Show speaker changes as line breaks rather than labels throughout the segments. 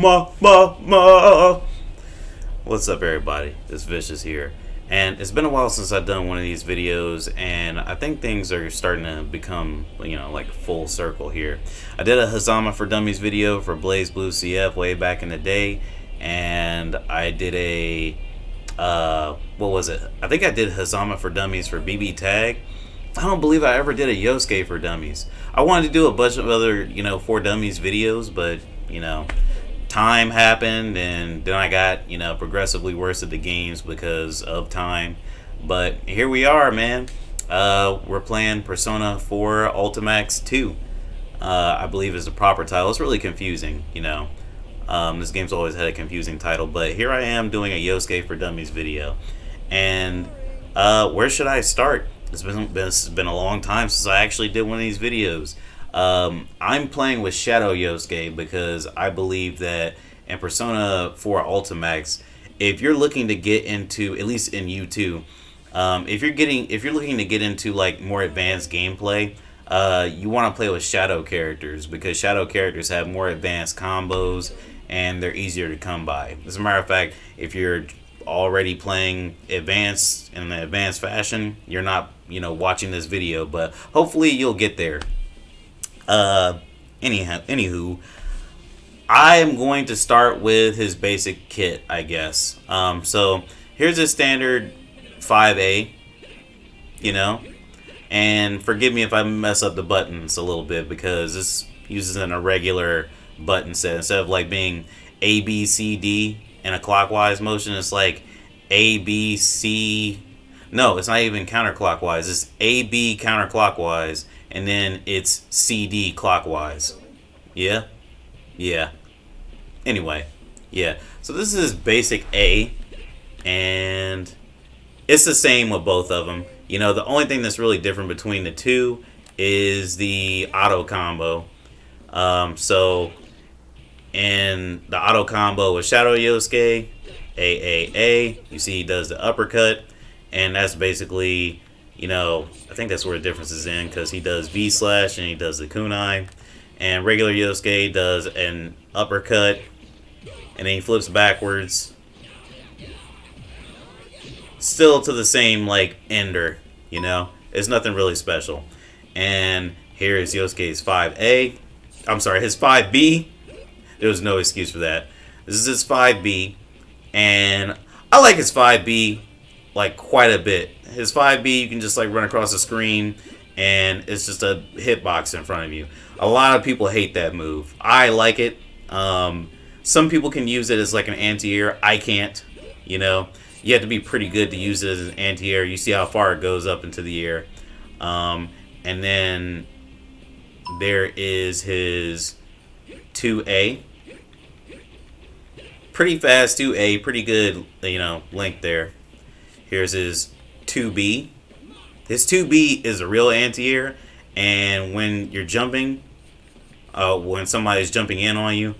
ma. What's up, everybody? It's Vicious here, and it's been a while since I've done one of these videos, and I think things are starting to become, like full circle here. I did a Hazama for Dummies video for Blaze Blue CF way back in the day, and I did a what was it? I think I did Hazama for Dummies for BB Tag. I don't believe I ever did a Yosuke for Dummies. I wanted to do a bunch of other, for Dummies videos, but, time happened, and then I got, progressively worse at the games because of time. But here we are, man. We're playing Persona 4 Ultimax 2. I believe is the proper title. It's really confusing, This game's always had a confusing title, but here I am doing a Yosuke for Dummies video. And where should I start? It's been a long time since I actually did one of these videos. I'm playing with Shadow Yosuke because I believe that in Persona 4 Ultimax, if you're looking to get into, at least in U2, if you're looking to get into like more advanced gameplay, you want to play with Shadow characters because Shadow characters have more advanced combos and they're easier to come by. As a matter of fact, if you're already playing advanced in the advanced fashion, you're not watching this video, but hopefully you'll get there. Anywho, I am going to start with his basic kit, I guess. So here's his standard 5A, and forgive me if I mess up the buttons a little bit because this uses an irregular button set. Instead of like being A, B, C, D in a clockwise motion, it's like A, B, C. No, it's not even counterclockwise. It's A, B counterclockwise, and then it's C, D clockwise. Yeah? Yeah. Anyway, yeah. So this is basic A, and it's the same with both of them. The only thing that's really different between the two is the auto combo. So in the auto combo with Shadow Yosuke, A, you see he does the uppercut, and that's basically, I think that's where the difference is in, because he does V slash and he does the kunai, and regular Yosuke does an uppercut, and then he flips backwards, still to the same like ender, it's nothing really special. And here is Yosuke's 5A, I'm sorry, his 5B. There was no excuse for that. This is his 5B, and I like his 5B like quite a bit. His 5B, you can just like run across the screen, and it's just a hitbox in front of you. A lot of people hate that move. I like it. Some people can use it as like an anti-air. I can't. You have to be pretty good to use it as an anti-air. You see how far it goes up into the air. And then there is his 2A. Pretty fast 2A, pretty good, length there. Here's his 2B. His 2B is a real anti-air, and when you're jumping, when somebody's jumping in on you,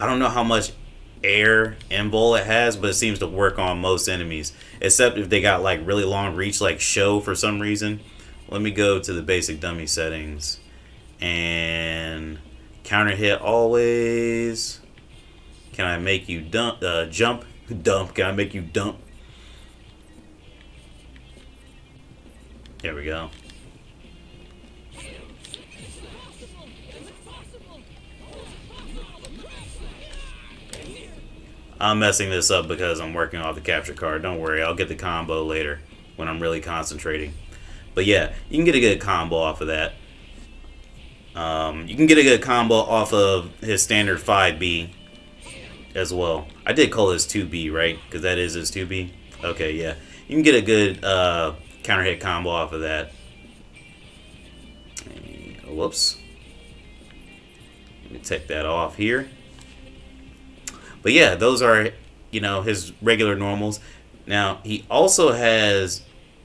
I don't know how much air invul it has, but it seems to work on most enemies, except if they got like really long reach, like Show for some reason. Let me go to the basic dummy settings, and counter hit always. Can I make you jump? Dump. Can I make you dump? There we go. I'm messing this up because I'm working off the capture card. Don't worry, I'll get the combo later when I'm really concentrating. But yeah, you can get a good combo off of that. You can get a good combo off of his standard 5B as well. I did call this 2B, right? Because that is his 2B. Okay, yeah. You can get a good counter hit combo off of that. Whoops. Let me take that off here. But yeah, those are, his regular normals. Now, he also has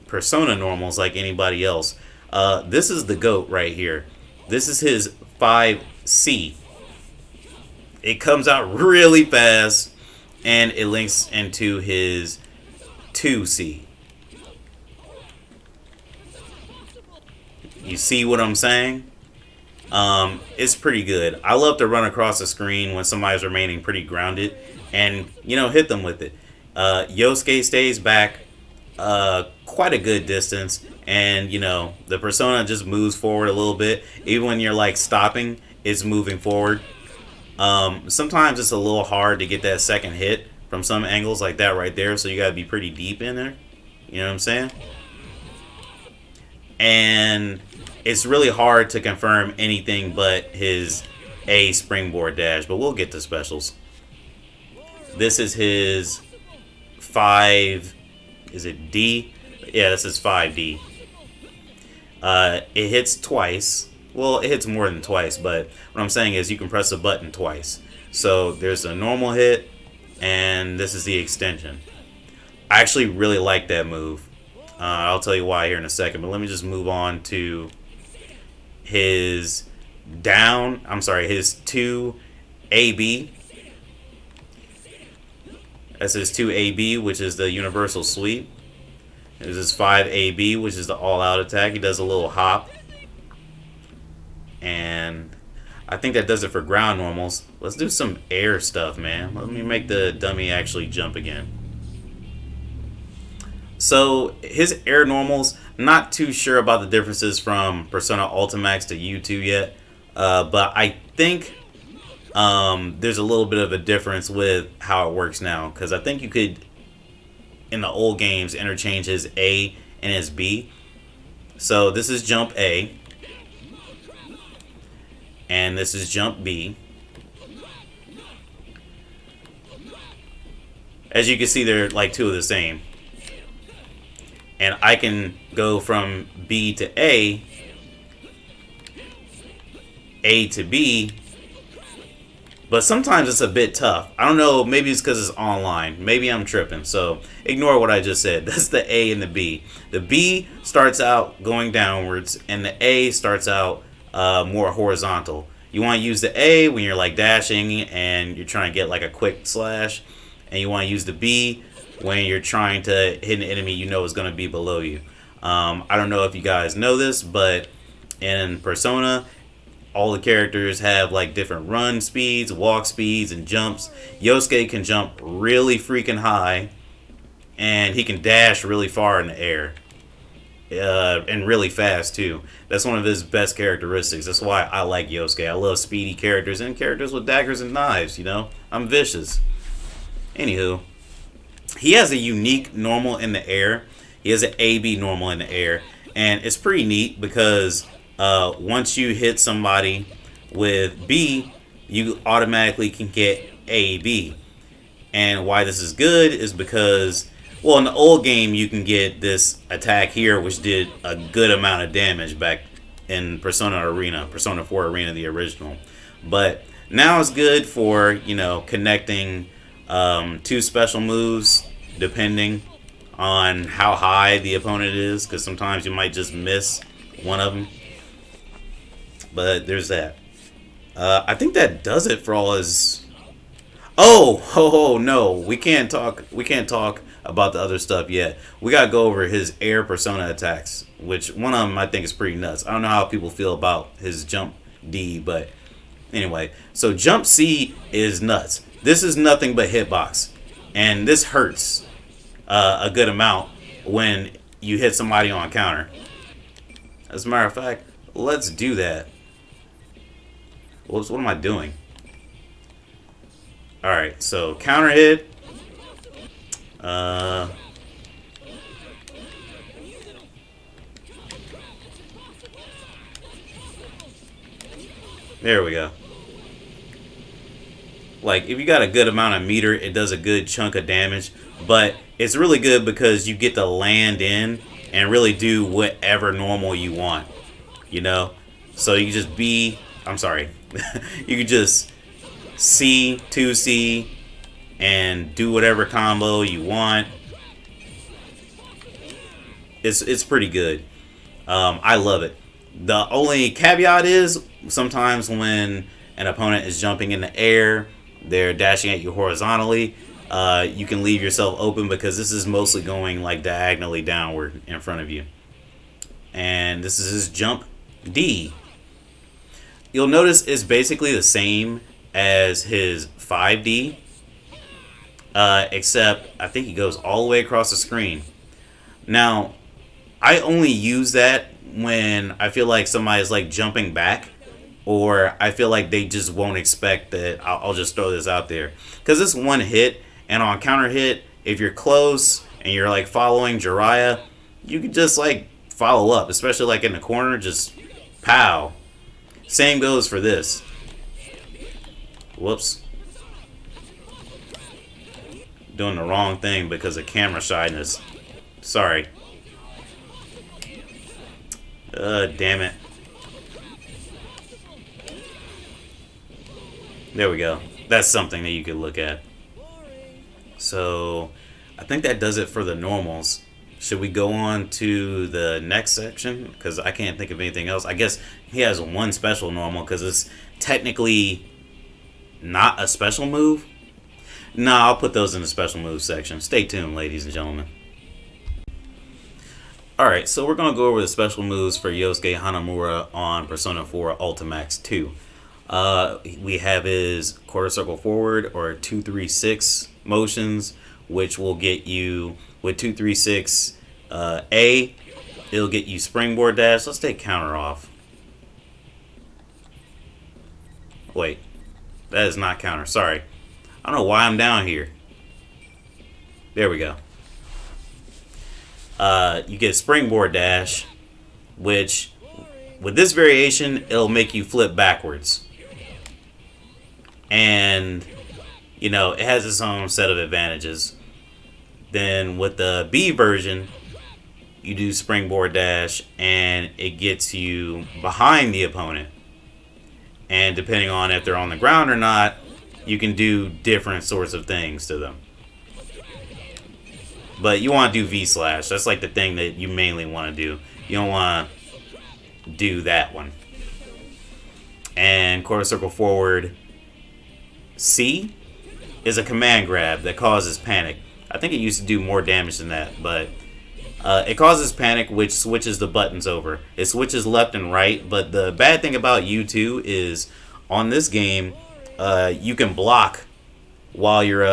Persona normals like anybody else. This is the GOAT right here. This is his 5C. It comes out really fast, and it links into his 2C. You see what I'm saying? It's pretty good. I love to run across the screen when somebody's remaining pretty grounded and, hit them with it. Yosuke stays back quite a good distance, and, the persona just moves forward a little bit. Even when you're like stopping, it's moving forward. Sometimes it's a little hard to get that second hit from some angles like that right there, so you gotta be pretty deep in there. You know what I'm saying? And it's really hard to confirm anything but his A Springboard Dash, but we'll get to specials. This is his 5, is it D? Yeah, this is 5D. It hits twice. Well, it hits more than twice, but what I'm saying is you can press a button twice. So there's a normal hit, and this is the extension. I actually really like that move. I'll tell you why here in a second, but let me just move on to his his 2AB. That's his 2AB, which is the universal sweep. There's his 5AB, which is the all-out attack. He does a little hop. And I think that does it for ground normals. Let's do some air stuff, man. Let me make the dummy actually jump again. So his air normals, not too sure about the differences from Persona Ultimax to U2 yet. But I think there's a little bit of a difference with how it works now. Because I think you could, in the old games, interchange his A and his B. So this is jump A. And this is jump B. As you can see, they're like two of the same. And I can go from B to A to B, but sometimes it's a bit tough. I don't know, maybe it's because it's online. Maybe I'm tripping, so ignore what I just said. That's the A and the B. The B starts out going downwards, and the A starts out more horizontal. You want to use the A when you're like dashing and you're trying to get like a quick slash, and you want to use the B when you're trying to hit an enemy you know is going to be below you. I don't know if you guys know this, but in Persona, all the characters have like different run speeds, walk speeds, and jumps. Yosuke can jump really freaking high, and he can dash really far in the air. And really fast too. That's one of his best characteristics. That's why I like Yosuke. I love speedy characters and characters with daggers and knives, I'm vicious. Anywho, he has a unique normal in the air. He has an AB normal in the air. And it's pretty neat because once you hit somebody with B, you automatically can get AB. And why this is good is because, well, in the old game, you can get this attack here, which did a good amount of damage back in Persona 4 Arena, the original. But now it's good for, connecting two special moves, depending on how high the opponent is, because sometimes you might just miss one of them. But there's that. I think that does it for all his... Oh, no, we can't talk about the other stuff yet. We gotta go over his air persona attacks, which one of them I think is pretty nuts. I don't know how people feel about his jump D, but anyway. So jump C is nuts. This is nothing but hitbox, and this hurts a good amount when you hit somebody on counter. As a matter of fact, let's do that. What am I doing? Alright, so counter hit. There we go. Like, if you got a good amount of meter, it does a good chunk of damage. But it's really good because you get to land in and really do whatever normal you want. So you just you can just C, 2C, and do whatever combo you want. It's pretty good. I love it. The only caveat is sometimes when an opponent is jumping in the air, they're dashing at you horizontally, you can leave yourself open because this is mostly going like diagonally downward in front of you. And this is his jump D. you'll notice it's basically the same as his 5D, except I think he goes all the way across the screen. Now, I only use that when I feel like somebody's like jumping back, or I feel like they just won't expect that. I'll just throw this out there because this one hit, and on counter hit, if you're close and you're like following Jiraiya, you can just like follow up, especially like in the corner, just pow. Same goes for this. Whoops. Doing the wrong thing because of camera shyness. Sorry. Damn it. There we go. That's something that you could look at. So, I think that does it for the normals. Should we go on to the next section? Because I can't think of anything else. I guess he has one special normal because it's technically not a special move. Nah, I'll put those in the special moves section. Stay tuned, ladies and gentlemen. Alright, so we're going to go over the special moves for Yosuke Hanamura on Persona 4 Ultimax 2. We have his quarter circle forward or 2-3-6 motions, which will get you with 2-3-6 A. It'll get you Springboard Dash. Let's take counter off. Wait, that is not counter. Sorry. I don't know why I'm down here. There we go. You get Springboard Dash, which with this variation, it'll make you flip backwards. And, you know, it has its own set of advantages. Then with the B version, you do Springboard Dash, and it gets you behind the opponent. And depending on if they're on the ground or not, you can do different sorts of things to them. But you want to do V-slash. That's like the thing that you mainly want to do. You don't want to do that one. And quarter circle forward C is a command grab that causes panic. I think it used to do more damage than that, but it causes panic, which switches the buttons over. It switches left and right, but the bad thing about U2 is on this game, you can block while you're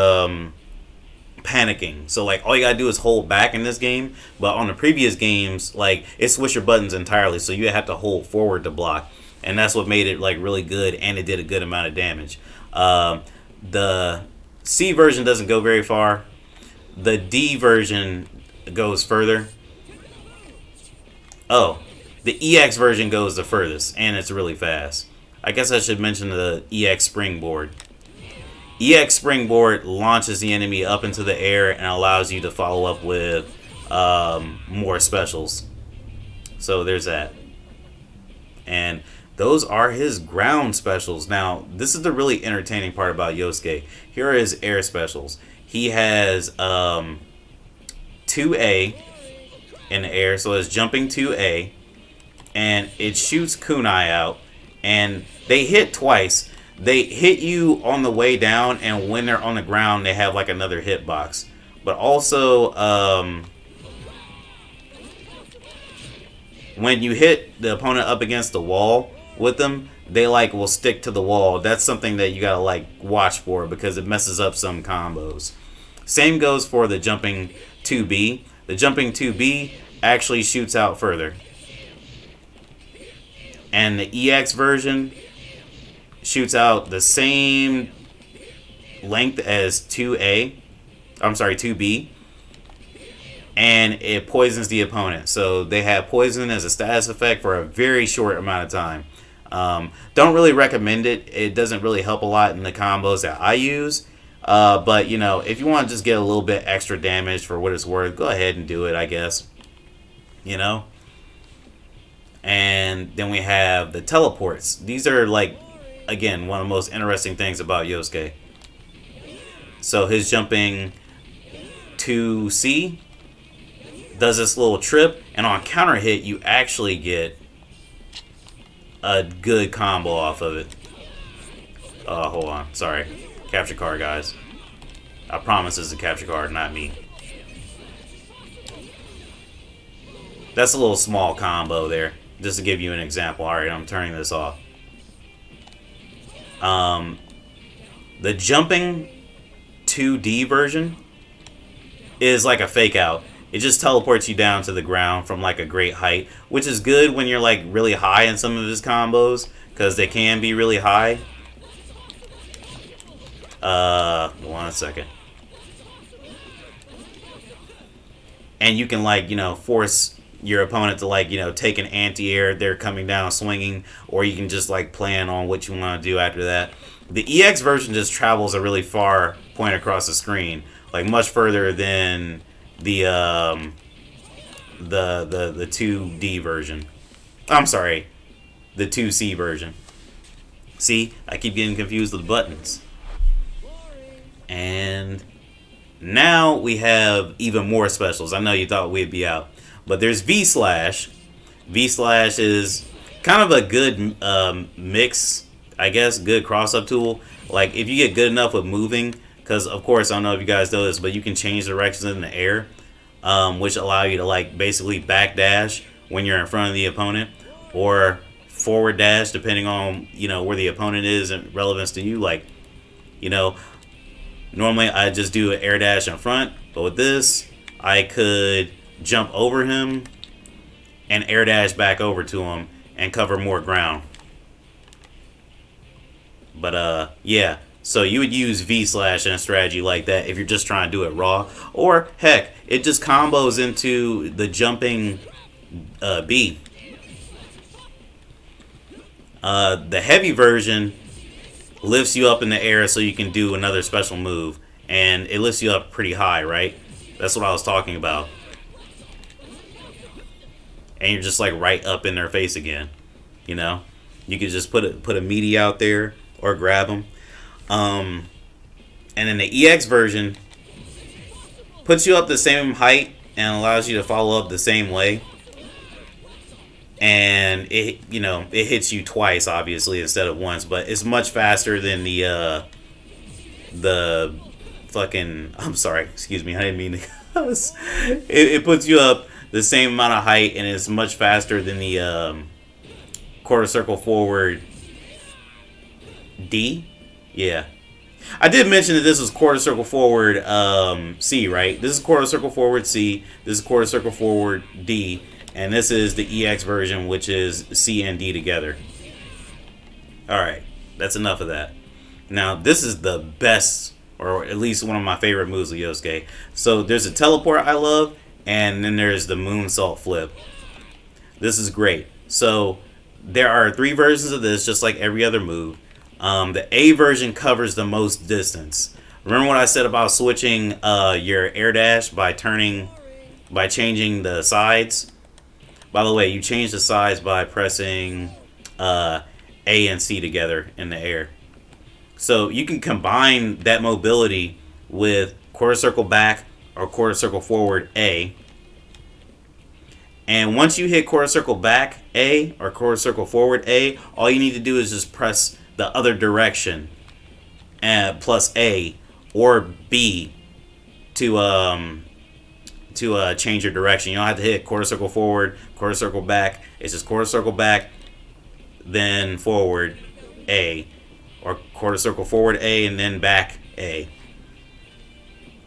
panicking. So like all you gotta do is hold back in this game, but on the previous games, like it switched your buttons entirely, so you have to hold forward to block, and that's what made it like really good, and it did a good amount of damage. The C version doesn't go very far. The D version goes further. Oh, the EX version goes the furthest, and it's really fast. I guess I should mention the EX Springboard. EX Springboard launches the enemy up into the air and allows you to follow up with more specials. So there's that. And those are his ground specials. Now, this is the really entertaining part about Yosuke. Here are his air specials. He has 2A in the air, so it's jumping 2A, and it shoots kunai out, and they hit twice. They hit you on the way down, and when they're on the ground, they have like another hitbox. But also, when you hit the opponent up against the wall with them, they like will stick to the wall. That's something that you gotta like watch for because it messes up some combos. Same goes for the jumping 2B. The jumping 2B actually shoots out further. And the EX version shoots out the same length as 2A. I'm sorry, 2B. And it poisons the opponent. So they have poison as a status effect for a very short amount of time. Don't really recommend it. It doesn't really help a lot in the combos that I use. But, you know, if you want to just get a little bit extra damage for what it's worth, go ahead and do it, I guess. You know? And then we have the teleports. These are, like, again, one of the most interesting things about Yosuke. So his jumping 2C does this little trip, and on counter hit, you actually get a good combo off of it. Hold on. Sorry. Capture card, guys. I promise it's a capture card, not me. That's a little small combo there, just to give you an example. Alright, I'm turning this off. Um, the jumping 2D version is like a fake out. It just teleports you down to the ground from like a great height, which is good when you're like really high in some of his combos, because they can be really high. 1 second. And you can like, force your opponent to like, take an anti-air. They're coming down swinging, or you can just like plan on what you want to do after that. The EX version just travels a really far point across the screen, like much further than the 2D version. I'm sorry, the 2C version. See, I keep getting confused with the buttons. And now we have even more specials. I know you thought we'd be out, but there's V/. V/ is kind of a good mix, I guess, good cross-up tool. Like if you get good enough with moving, because of course I don't know if you guys know this, but you can change directions in the air, which allow you to like basically back dash when you're in front of the opponent, or forward dash depending on where the opponent is and relevance to you. Like normally I just do an air dash in front, but with this I could jump over him and air dash back over to him and cover more ground. But yeah, so you would use V/ in a strategy like that if you're just trying to do it raw, or heck, it just combos into the jumping B. The heavy version lifts you up in the air so you can do another special move, and it lifts you up pretty high, right? That's what I was talking about. And you're just like right up in their face again. You could just put a meaty out there or grab them. And then the EX version puts you up the same height and allows you to follow up the same way. And it hits you twice, obviously, instead of once, but it's much faster than the fucking, I'm sorry, excuse me, I didn't mean to cuss. It puts you up the same amount of height, and it's much faster than the quarter circle forward D. Yeah, I did mention that this was quarter circle forward C, right? This is quarter circle forward C, this is quarter circle forward D, and this is the EX version, which is C and D together. Alright, that's enough of that. Now, this is the best, or at least one of my favorite moves of Yosuke. So, there's a teleport I love, and then there's the moonsault flip. This is great. So, there are 3 versions of this, just like every other move. The A version covers the most distance. Remember what I said about switching your air dash by changing the sides? By the way, you change the sides by pressing A and C together in the air. So you can combine that mobility with quarter circle back or quarter circle forward A. And once you hit quarter circle back A or quarter circle forward A, all you need to do is just press the other direction plus A or B to change your direction. You don't have to hit quarter circle forward, quarter circle back. It's just quarter circle back, then forward A, or quarter circle forward A and then back A.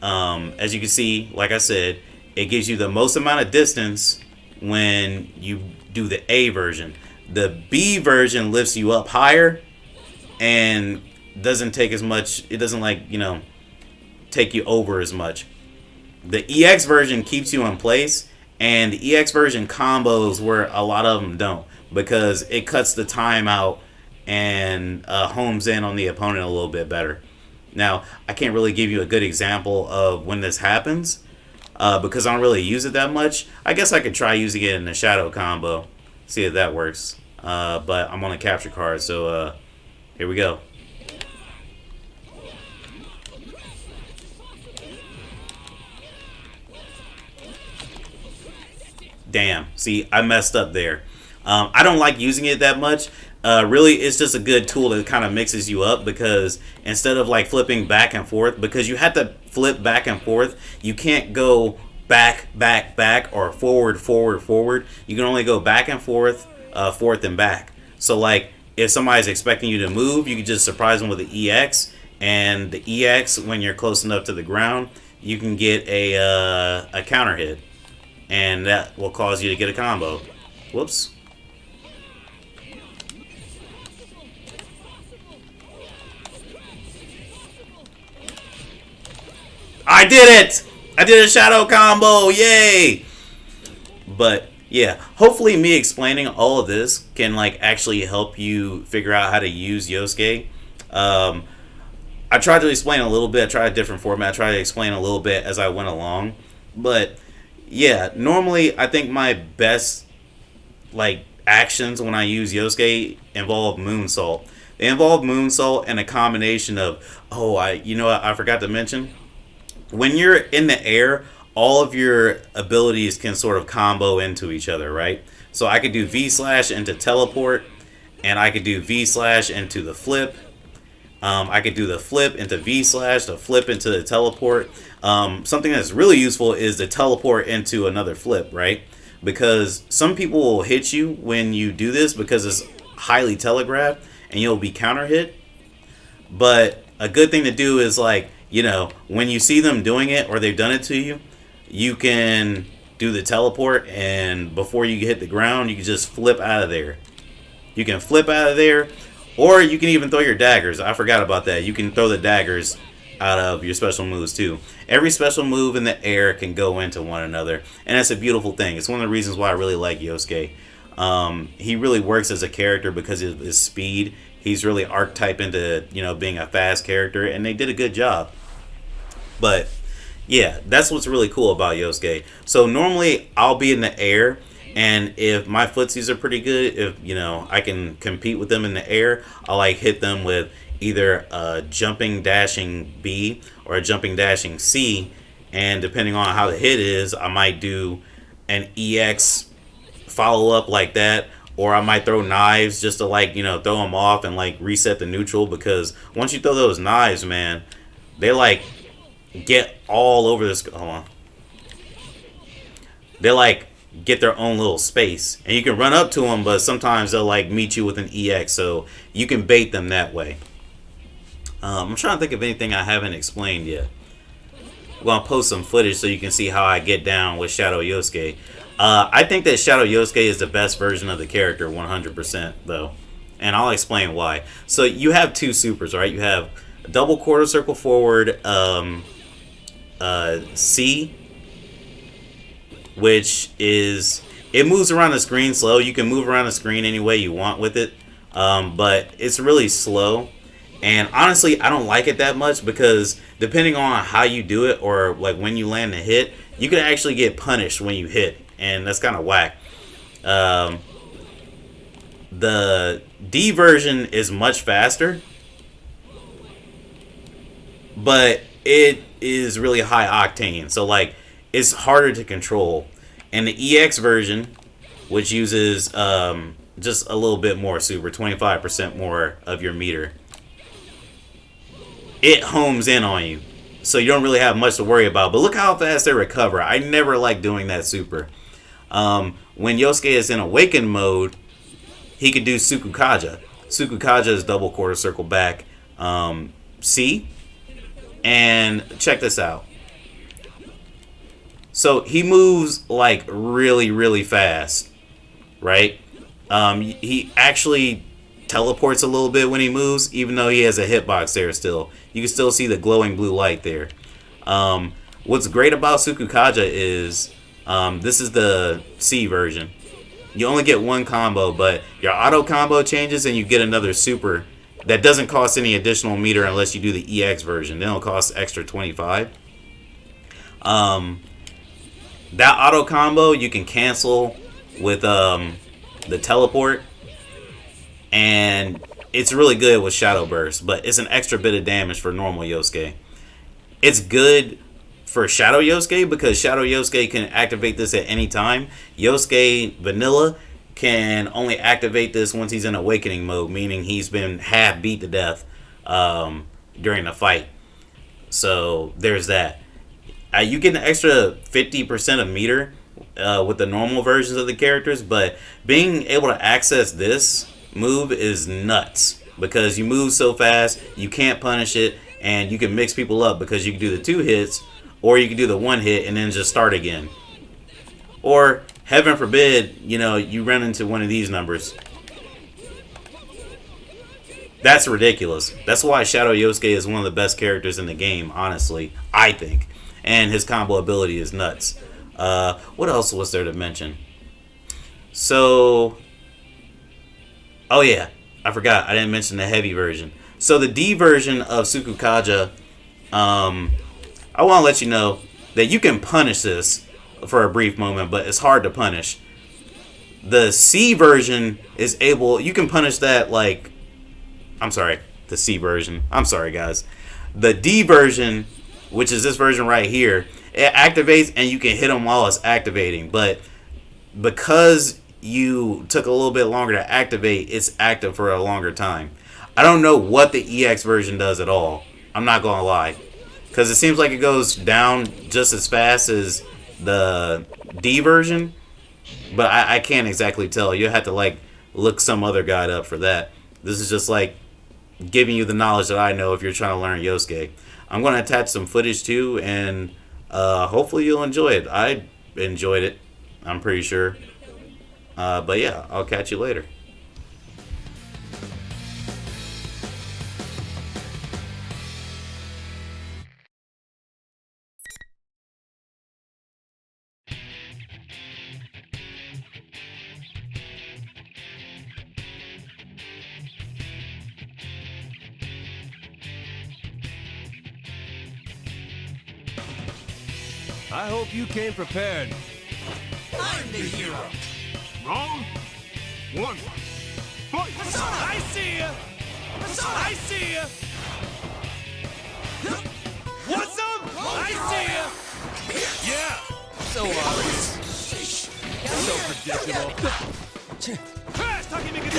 As you can see, like I said, it gives you the most amount of distance when you do the A version. The B version lifts you up higher and doesn't take as much. It doesn't take you over as much. The EX version keeps you in place, and the EX version combos where a lot of them don't, because it cuts the time out and homes in on the opponent a little bit better. Now, I can't really give you a good example of when this happens because I don't really use it that much. I guess I could try using it in the shadow combo, see if that works. But I'm on a capture card, so here we go. Damn, see, I messed up there. I don't like using it that much. Really, it's just a good tool that kind of mixes you up, because instead of like flipping back and forth, because you have to flip back and forth, you can't go back, back, back, or forward, forward, forward. You can only go back and forth, forth and back. So like if somebody's expecting you to move, you can just surprise them with the EX. And the EX, when you're close enough to the ground, you can get a counter hit. And that will cause you to get a combo. Whoops. I did it! I did a shadow combo! Yay! But yeah, hopefully me explaining all of this can like actually help you figure out how to use Yosuke. I tried to explain a little bit. I tried a different format. I tried to explain a little bit as I went along. But yeah, normally I think my best like actions when I use Yosuke involve moonsault. They involve moonsault and a combination of you know what I forgot to mention. When you're in the air, all of your abilities can sort of combo into each other, right? So I could do V slash into teleport, and I could do V slash into the flip. I could do the flip into V slash, the flip into the teleport. Something that's really useful is the teleport into another flip, right? Because some people will hit you when you do this because it's highly telegraphed and you'll be counter hit. But a good thing to do is like, you know, when you see them doing it or they've done it to you, you can do the teleport, and before you hit the ground, you can just flip out of there. You can flip out of there, or you can even throw your daggers. I forgot about that. You can throw the daggers out of your special moves too. Every special move in the air can go into one another, and that's a beautiful thing. It's one of the reasons why I really like Yosuke. He really works as a character because of his speed. He's really archetyped into, you know, being a fast character, and they did a good job. But yeah, that's what's really cool about Yosuke. So normally I'll be in the air, and if my footsies are pretty good, if you know I can compete with them in the air, I'll like hit them with either a jumping dashing B or a jumping dashing C, and depending on how the hit is, I might do an EX follow up like that, or I might throw knives just to like, you know, throw them off and like reset the neutral, because once you throw those knives, man, they like get all over this. Hold on. They like get their own little space, and you can run up to them, but sometimes they'll like meet you with an EX, so you can bait them that way. I'm trying to think of anything I haven't explained yet. I'm gonna post some footage so you can see how I get down with Shadow Yosuke. I think that Shadow Yosuke is the best version of the character, 100% though, and I'll explain why. So you have two supers, right? You have a double quarter circle forward, C, which is, it moves around the screen slow. You can move around the screen any way you want with it, but it's really slow. And honestly, I don't like it that much because depending on how you do it or like when you land a hit, you can actually get punished when you hit, and that's kind of whack. The D version is much faster, but it is really high octane, so like it's harder to control. And the EX version, which uses just a little bit more super, 25% more of your meter, it homes in on you, so you don't really have much to worry about. But look how fast they recover. I never like doing that super. When Yosuke is in awakened mode, he can do Sukukaja. Sukukaja is double quarter circle back, C. And check this out. So he moves like really, really fast, right? He actually teleports a little bit when he moves, even though he has a hitbox there still. You can still see the glowing blue light there. What's great about Sukukaja is this is the C version. You only get one combo, but your auto combo changes and you get another super that doesn't cost any additional meter unless you do the EX version. Then it'll cost extra 25. That auto combo you can cancel with the teleport, and it's really good with Shadow Burst, but it's an extra bit of damage for normal Yosuke. It's good for Shadow Yosuke because Shadow Yosuke can activate this at any time. Yosuke Vanilla can only activate this once he's in awakening mode, meaning he's been half beat to death during the fight. So there's that. You get an extra 50% of meter with the normal versions of the characters, but being able to access this move is nuts because you move so fast, you can't punish it, and you can mix people up because you can do the 2 hits, or you can do the 1 hit and then just start again. Or, heaven forbid, you know, you run into one of these numbers. That's ridiculous. That's why Shadow Yosuke is one of the best characters in the game, honestly, I think. And his combo ability is nuts. What else was there to mention? So, oh yeah, I forgot. I didn't mention the heavy version. So the D version of Sukukaja, I want to let you know that you can punish this for a brief moment, but it's hard to punish. The C version is able, you can punish that like, I'm sorry, the C version. I'm sorry, guys. The D version, which is this version right here, it activates and you can hit them while it's activating. But because you took a little bit longer to activate, it's active for a longer time. I don't know what the EX version does at all. I'm not going to lie. Because it seems like it goes down just as fast as the D version. But I can't exactly tell. You'll have to like look some other guide up for that. This is just like giving you the knowledge that I know if you're trying to learn Yosuke. I'm going to attach some footage too, and hopefully you'll enjoy it. I enjoyed it, I'm pretty sure. But yeah, I'll catch you later.
I hope you came prepared.
I'm the hero.
Round 1. Fight!
I see ya! I see ya! What's up? I see ya! Yeah! So obvious. So predictable. Crash! Talking make it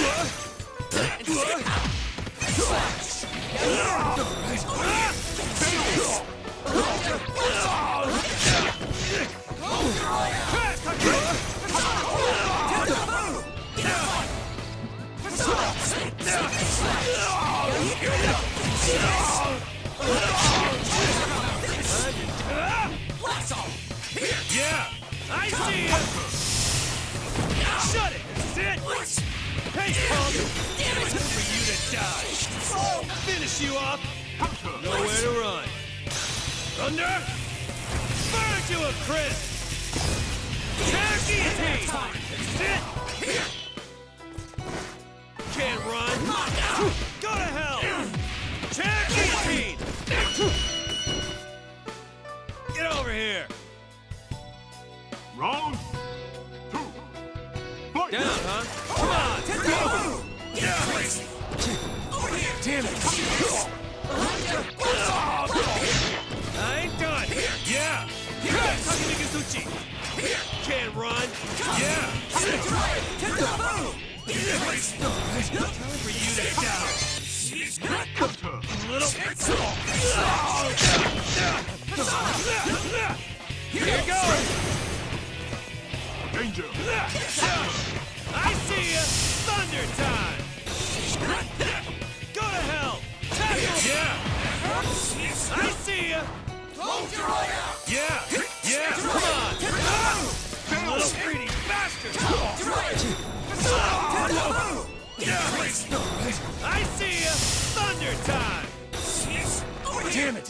Yeah! I see ya! Shut it! Sit! Hey, punk! It's for you to die! Finish you off! Nowhere to run! Thunder! Burn to a crisp! Guillotine! Sit! Can't run! Go to hell! Chair guillotine! Get over here!
Round 2. Fight!
Down, huh? Come on! Go! Damn it! I ain't done! Yeah! Takenigasuchi! Can't run! Yeah! Time for you to die! Little... Here goes!
Danger!
I see ya! Thunder time! Go to hell! Tackle! Yeah! I see ya! Yeah! Yeah! Come on! Little greedy bastard! I see ya! Thunder time! Damn it!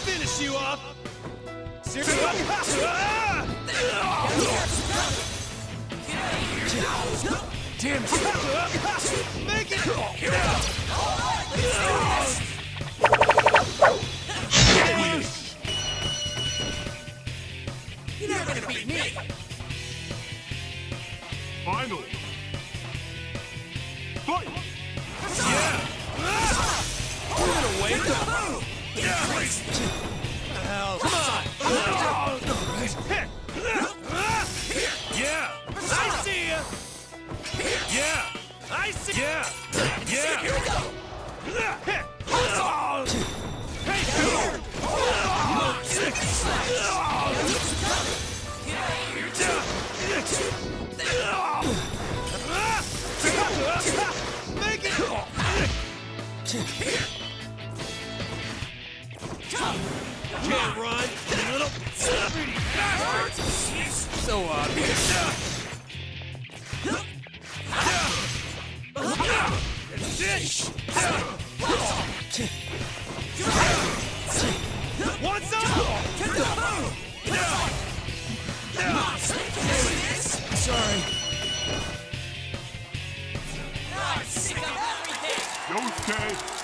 Finish you off! Damn it! Make it!
You're never gonna beat me.
Final. Fight!
Yeah! You're gonna wait? Hell, come on! Yeah! I see ya! Yeah! I see! Yeah! Yeah! Here we go! Hey! Can't run, you little pretty bastard! So obvious. That's it! Want some? Sorry.
I'm sick of everything!
Yosuke,